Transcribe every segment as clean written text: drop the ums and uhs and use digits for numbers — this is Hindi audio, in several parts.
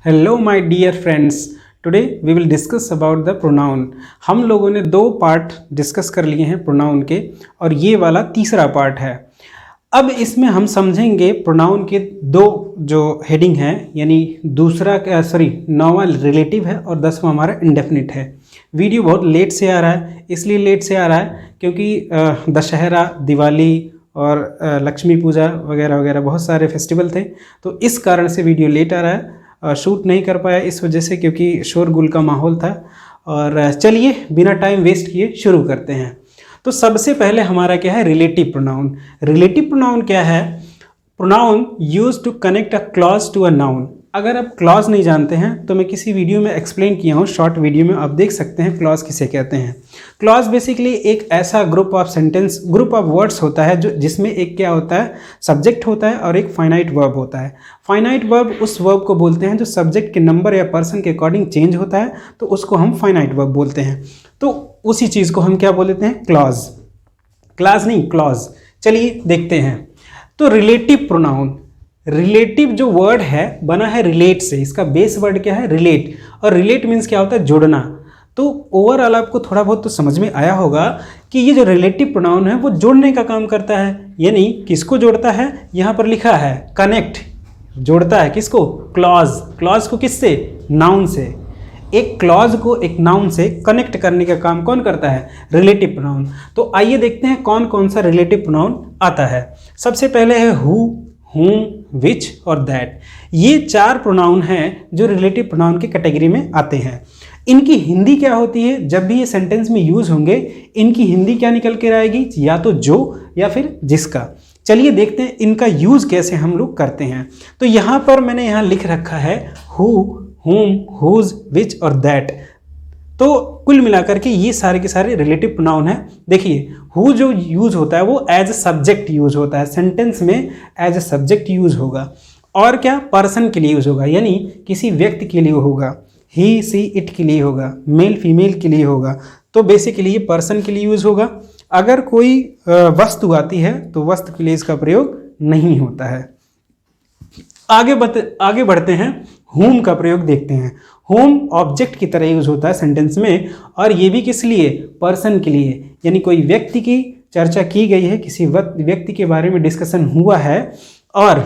Hello my dear friends, today we will discuss about the pronoun. हम लोगों ने दो पार्ट डिस्कस कर लिए हैं प्रोनाउन के और ये वाला तीसरा पार्ट है। अब इसमें हम समझेंगे प्रोनाउन के दो जो हेडिंग हैं, यानी दूसरा नौवां रिलेटिव है और 10वां हमारा इंडेफिनिट है। वीडियो बहुत लेट से आ रहा है, इसलिए लेट से आ रहा है क्योंकि दशहरा, दिवाली और लक्ष्मी पूजा वगैरह वगैरह बहुत सारे फेस्टिवल थे, तो इस कारण से वीडियो लेट आ रहा है। शूट नहीं कर पाया इस वजह से, क्योंकि शोरगुल का माहौल था। और चलिए बिना टाइम वेस्ट किए शुरू करते हैं। तो सबसे पहले हमारा क्या है, रिलेटिव प्रोनाउन। रिलेटिव प्रोनाउन क्या है? Pronoun use to connect a clause to a noun. अगर आप क्लॉज नहीं जानते हैं तो मैं किसी वीडियो में एक्सप्लेन किया हूँ, शॉर्ट वीडियो में आप देख सकते हैं क्लॉज किसे कहते हैं। क्लॉज बेसिकली एक ऐसा group of sentence, group of words होता है जो जिसमें एक क्या होता है, सब्जेक्ट होता है और एक फाइनाइट वर्ब होता है। फाइनाइट वर्ब उस वर्ब को बोलते हैं जो सब्जेक्ट के नंबर या पर्सन के अकॉर्डिंग चेंज होता है, तो उसको हम फाइनाइट वर्ब बोलते हैं। तो उसी चीज़ को हम क्या बोल देते हैं, क्लॉज। क्लॉज नहीं, क्लॉज। चलिए देखते हैं। तो रिलेटिव प्रोनाउन, रिलेटिव जो वर्ड है बना है रिलेट से। इसका बेस वर्ड क्या है, रिलेट। और रिलेट मीन्स क्या होता है, जोड़ना। तो ओवरऑल आपको थोड़ा बहुत तो समझ में आया होगा कि ये जो रिलेटिव प्रोनाउन है वो जोड़ने का काम करता है। यानी किसको जोड़ता है, यहाँ पर लिखा है कनेक्ट, जोड़ता है किसको, क्लॉज। क्लॉज को किससे, नाउन से। एक क्लॉज को एक नाउन से कनेक्ट करने का काम कौन करता है, रिलेटिव प्रोनाउन। तो आइए देखते हैं कौन कौन सा रिलेटिव प्रोनाउन आता है। सबसे पहले है हु, whom, which और that। ये चार प्रोनाउन हैं जो रिलेटिव प्रोनाउन की कैटेगरी में आते हैं। इनकी हिंदी क्या होती है, जब भी ये सेंटेंस में यूज होंगे इनकी हिंदी क्या निकल कर आएगी, या तो जो या फिर जिसका। चलिए देखते हैं इनका यूज कैसे हम लोग करते हैं। तो यहाँ पर मैंने यहाँ लिख रखा है हु, whom, whose, which और that। तो कुल मिलाकर के ये सारे के सारे रिलेटिव प्रोनाउन हैं। देखिए हु जो यूज होता है वो एज ए सब्जेक्ट यूज होता है, सेंटेंस में एज ए सब्जेक्ट यूज होगा। और क्या, पर्सन के लिए यूज होगा, यानी किसी व्यक्ति के लिए होगा। ही, सी, इट के लिए होगा, मेल फीमेल के लिए होगा। तो बेसिकली ये पर्सन के लिए यूज होगा। अगर कोई वस्तु आती है तो वस्तु के लिए इसका प्रयोग नहीं होता है। आगे बढ़ते हैं, होम का प्रयोग देखते हैं। होम ऑब्जेक्ट की तरह यूज होता है सेंटेंस में, और ये भी किस लिए, पर्सन के लिए। यानी कोई व्यक्ति की चर्चा की गई है, किसी व्यक्ति के बारे में डिस्कशन हुआ है और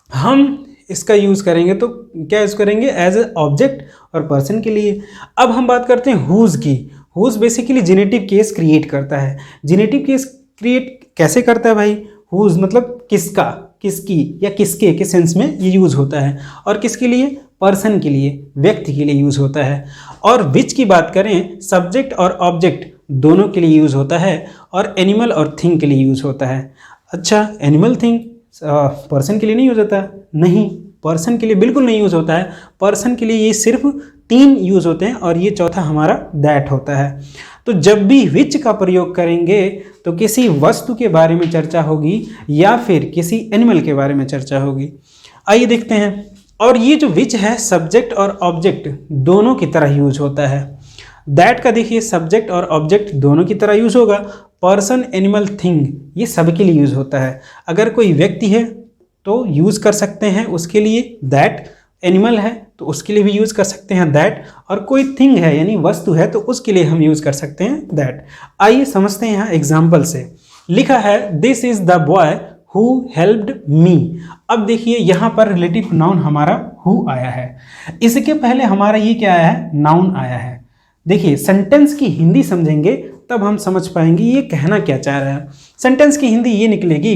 हम इसका यूज करेंगे तो क्या यूज करेंगे, एज ए ऑब्जेक्ट और पर्सन के लिए। अब हम बात करते हैं हुज की। Whose basically genitive case create करता है। जेनेटिव केस क्रिएट कैसे करता है भाई, हुज मतलब किसका, किसकी या किसके के सेंस में ये यूज होता है। और किसके लिए, पर्सन के लिए, व्यक्ति के लिए यूज होता है। और विच की बात करें, सब्जेक्ट और ऑब्जेक्ट दोनों के लिए यूज होता है। और एनिमल और थिंग के लिए यूज होता है। अच्छा, एनिमल थिंग पर्सन के लिए नहीं यूज होता, नहीं, पर्सन के लिए बिल्कुल नहीं यूज होता है। पर्सन के लिए ये सिर्फ 3 यूज होते हैं और ये चौथा हमारा दैट होता है। तो जब भी विच का प्रयोग करेंगे तो किसी वस्तु के बारे में चर्चा होगी या फिर किसी एनिमल के बारे में चर्चा होगी। आइए देखते हैं। और ये जो विच है सब्जेक्ट और ऑब्जेक्ट दोनों की तरह यूज होता है। दैट का देखिए सब्जेक्ट और ऑब्जेक्ट दोनों की तरह यूज होगा। पर्सन, एनिमल, थिंग ये सबके लिए यूज होता है। अगर कोई व्यक्ति है तो यूज कर सकते हैं उसके लिए दैट, एनिमल है तो उसके लिए भी यूज कर सकते हैं दैट, और कोई थिंग है यानी वस्तु है तो उसके लिए हम यूज कर सकते हैं दैट। आइए समझते हैं यहाँ एग्जाम्पल से। लिखा है this is the boy who helped me. अब देखिए यहाँ पर रिलेटिव प्रोनाउन हमारा हु आया है। इसके पहले हमारा ये क्या आया है, नाउन आया है। देखिए सेंटेंस की हिंदी समझेंगे तब हम समझ पाएंगे ये कहना क्या चाह रहा है। सेंटेंस की हिंदी ये निकलेगी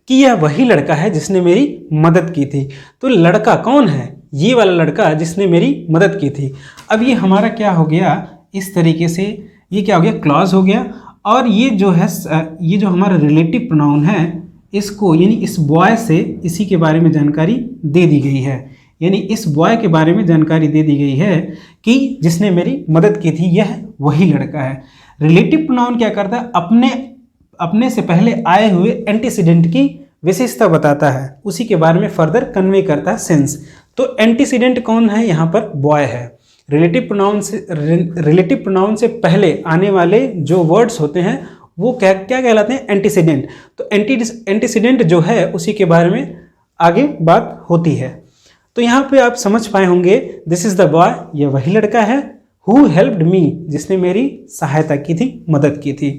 कि यह वही लड़का है जिसने मेरी मदद की थी। तो लड़का कौन है, ये वाला लड़का जिसने मेरी मदद की थी। अब ये हमारा क्या हो गया, इस तरीके से ये क्या हो गया, क्लॉज हो गया। और ये जो है, ये जो हमारा रिलेटिव प्रोनाउन है इसको, यानी इस बॉय से इसी के बारे में जानकारी दे दी गई है। यानी इस बॉय के बारे में जानकारी दे दी गई है कि जिसने मेरी मदद की थी यह वही लड़का है। रिलेटिव प्रोनाउन क्या करता है, अपने से पहले आए हुए एंटीसीडेंट की विशेषता बताता है, उसी के बारे में फर्दर कन्वे करता है सेंस। तो एंटीसीडेंट कौन है, यहाँ पर बॉय है। रिलेटिव प्रोनाउन से पहले आने वाले जो वर्ड्स होते हैं वो क्या कहलाते हैं, एंटीसीडेंट। तो एंटीसीडेंट जो है उसी के बारे में आगे बात होती है। तो यहाँ पे आप समझ पाए होंगे दिस इज द बॉय, ये वही लड़का है, हु हेल्प्ड मी, जिसने मेरी सहायता की थी, मदद की थी।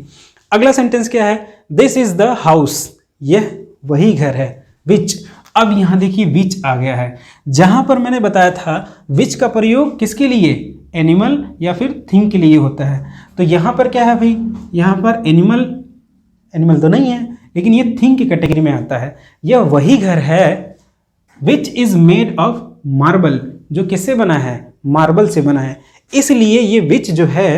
अगला सेंटेंस क्या है, दिस इज द हाउस, यह वही घर है, विच। अब यहाँ देखिए विच आ गया है। जहां पर मैंने बताया था विच का प्रयोग किसके लिए, एनिमल या फिर थिंग के लिए होता है। तो यहाँ पर क्या है भाई, यहाँ पर एनिमल तो नहीं है, लेकिन ये थिंग की कैटेगरी में आता है। यह वही घर है which is made of marble, जो किससे बना है, मार्बल से बना है। इसलिए ये विच जो है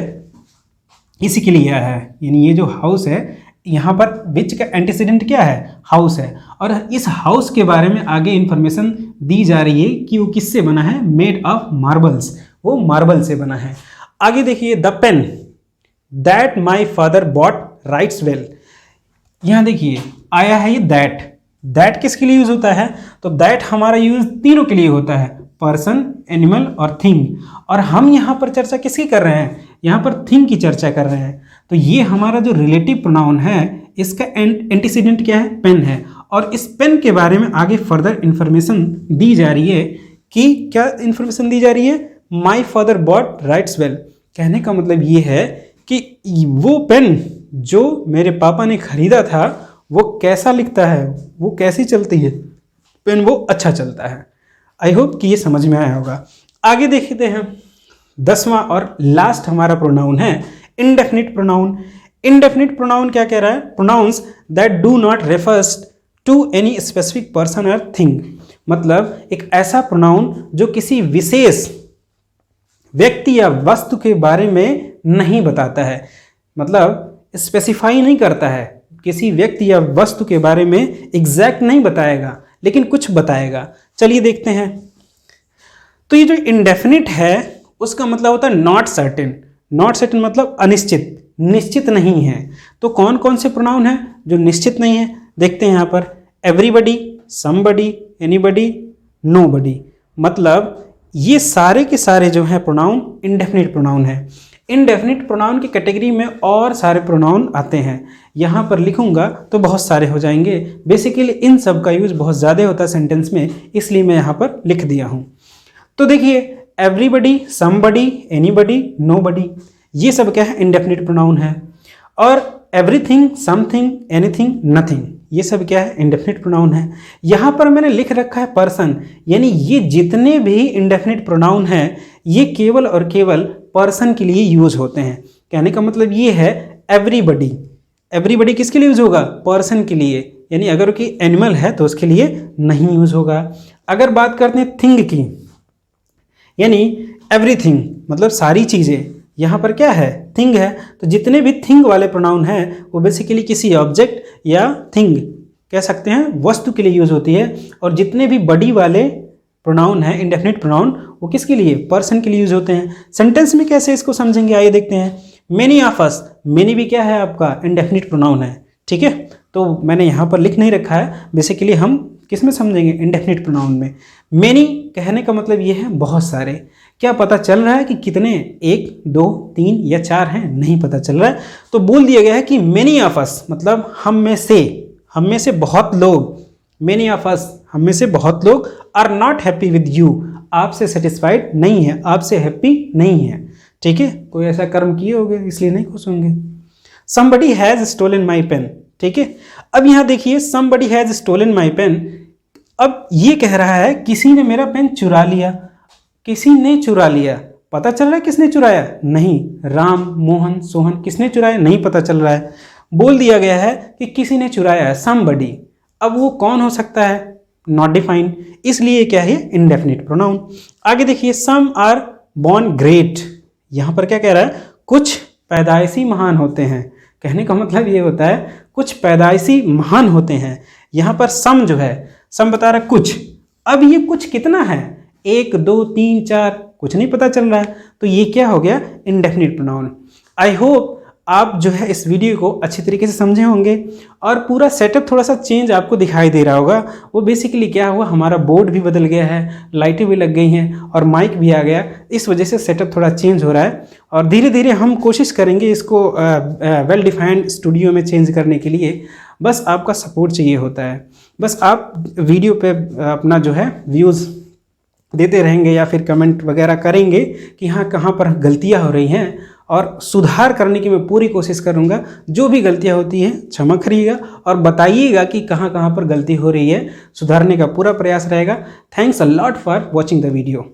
इसी के लिए है, यानी ये जो हाउस है, यहाँ पर विच का एंटीसीडेंट क्या है, हाउस है। और इस हाउस के बारे में आगे इंफॉर्मेशन दी जा रही है कि वो किससे बना है, मेड ऑफ मार्बल्स, वो मार्बल से बना है। आगे देखिए, the pen that my father bought writes well. यहाँ देखिए आया है ये दैट किसके लिए यूज होता है, तो दैट हमारा यूज तीनों के लिए होता है, पर्सन, एनिमल और थिंग। और हम यहाँ पर चर्चा किसकी कर रहे हैं, यहाँ पर थिंग की चर्चा कर रहे हैं। तो ये हमारा जो रिलेटिव प्रोनाउन है, इसका एंटीसीडेंट क्या है, पेन है। और इस पेन के बारे में आगे फर्दर इंफॉर्मेशन दी जा रही है कि क्या इंफॉर्मेशन दी जा रही है, my father bought writes well. कहने का मतलब ये है कि वो पेन जो मेरे पापा ने खरीदा था वो कैसा लिखता है, वो कैसी चलती है पेन, वो अच्छा चलता है। आई होप कि ये समझ में आया होगा। आगे देखते हैं 10वां और लास्ट हमारा प्रोनाउन है इंडेफिनिट प्रोनाउन। इंडेफिनिट प्रोनाउन क्या कह रहा है, pronouns that do not refers to any specific person और थिंग। मतलब एक ऐसा प्रोनाउन जो किसी विशेष व्यक्ति या वस्तु के बारे में नहीं बताता है, मतलब स्पेसिफाई नहीं करता है, किसी व्यक्ति या वस्तु के बारे में एग्जैक्ट नहीं बताएगा, लेकिन कुछ बताएगा। चलिए देखते हैं। तो ये जो इंडेफिनिट है उसका मतलब होता है नॉट सर्टेन। नॉट सर्टेन मतलब अनिश्चित, निश्चित नहीं है। तो कौन कौन से प्रोनाउन हैं जो निश्चित नहीं है, देखते हैं यहाँ पर। Everybody, somebody, anybody, nobody. मतलब ये सारे के सारे जो है प्रोनाउन इंडेफिनिट प्रोनाउन है। इंडेफिनिट प्रोनाउन की कैटेगरी में और सारे प्रोनाउन आते हैं, यहाँ पर लिखूंगा तो बहुत सारे हो जाएंगे। बेसिकली इन सब का यूज बहुत ज़्यादा होता है सेंटेंस में, इसलिए मैं यहाँ पर लिख दिया हूँ। तो देखिए एवरीबडी, समबडी, एनीबडी, नोबडी, ये सब क्या है, इंडेफिनिट प्रोनाउन है। और एवरीथिंग, समथिंग, एनीथिंग, नथिंग, ये सब क्या है, इंडेफिनिट प्रोनाउन है। यहाँ पर मैंने लिख रखा है पर्सन, यानी ये जितने भी इंडेफिनिट प्रोनाउन हैं ये केवल और केवल पर्सन के लिए यूज होते हैं। कहने का मतलब ये है एवरीबडी, एवरीबडी किसके लिए यूज होगा, पर्सन के लिए, यानी अगर कोई एनिमल है तो उसके लिए नहीं यूज होगा। अगर बात करते हैं थिंग की, यानी एवरीथिंग मतलब सारी चीज़ें, यहाँ पर क्या है, थिंग है। तो जितने भी थिंग वाले प्रोनाउन हैं वो बेसिकली किसी ऑब्जेक्ट या थिंग कह सकते हैं, वस्तु के लिए यूज होती है। और जितने भी बडी वाले प्रोनाउन है इंडेफिनिट प्रोनाउन, वो किसके लिए, पर्सन के लिए यूज होते हैं। सेंटेंस में कैसे इसको समझेंगे, आइए देखते हैं। मेनी ऑफ अस, मेनी भी क्या है आपका, इंडेफिनिट प्रोनाउन है, ठीक है। तो मैंने यहाँ पर लिख नहीं रखा है, बेसिकली हम किस में समझेंगे, इंडेफिनिट प्रोनाउन में। मेनी कहने का मतलब ये है बहुत सारे। क्या पता चल रहा है कि कितने, 1, 2, 3 या 4 हैं, नहीं पता चल रहा है। तो बोल दिया गया है कि मेनी ऑफ अस मतलब हम में से बहुत लोग, मेनी ऑफ अस हम में से बहुत लोग, are not happy with you, आपसे सेटिस्फाइड नहीं है, आपसे हैप्पी नहीं है, ठीक है। कोई ऐसा कर्म किए होंगे इसलिए नहीं खुश होंगे। Somebody has stolen my pen, ठीक है। अब यहाँ देखिए somebody has stolen my pen, अब ये कह रहा है किसी ने मेरा पेन चुरा लिया, किसी ने चुरा लिया, पता चल रहा है किसने चुराया, नहीं। राम, मोहन, सोहन, किसने चुराया, नहीं पता चल रहा है। बोल दिया गया है कि किसी ने चुराया है, समबडी। अब वो कौन हो सकता है, नॉट डिफाइंड, इसलिए क्या है, इंडेफिनिट प्रोनाउन। आगे देखिए सम आर बॉर्न ग्रेट, यहाँ पर क्या कह रहा है, कुछ पैदाइशी महान होते हैं। कहने का मतलब ये होता है कुछ पैदाइशी महान होते हैं। यहाँ पर सम जो है, सम बता रहा है कुछ। अब ये कुछ कितना है, 1, 2, 3, 4, कुछ नहीं पता चल रहा है। तो ये क्या हो गया, इंडेफिनिट प्रोनाउन। आई होप आप जो है इस वीडियो को अच्छी तरीके से समझे होंगे और पूरा सेटअप थोड़ा सा चेंज आपको दिखाई दे रहा होगा। वो बेसिकली क्या हुआ, हमारा बोर्ड भी बदल गया है, लाइटें भी लग गई हैं और माइक भी आ गया, इस वजह से सेटअप थोड़ा चेंज हो रहा है। और धीरे धीरे हम कोशिश करेंगे इसको वेल डिफाइंड स्टूडियो में चेंज करने के लिए। बस आपका सपोर्ट चाहिए होता है, बस आप वीडियो पे अपना जो है व्यूज़ देते रहेंगे या फिर कमेंट वगैरह करेंगे कि हाँ कहाँ पर गलतियाँ हो रही हैं, और सुधार करने की मैं पूरी कोशिश करूँगा। जो भी गलतियाँ होती हैं क्षमा करिएगा और बताइएगा कि कहाँ कहाँ पर गलती हो रही है, सुधारने का पूरा प्रयास रहेगा। Thanks a lot for watching the video.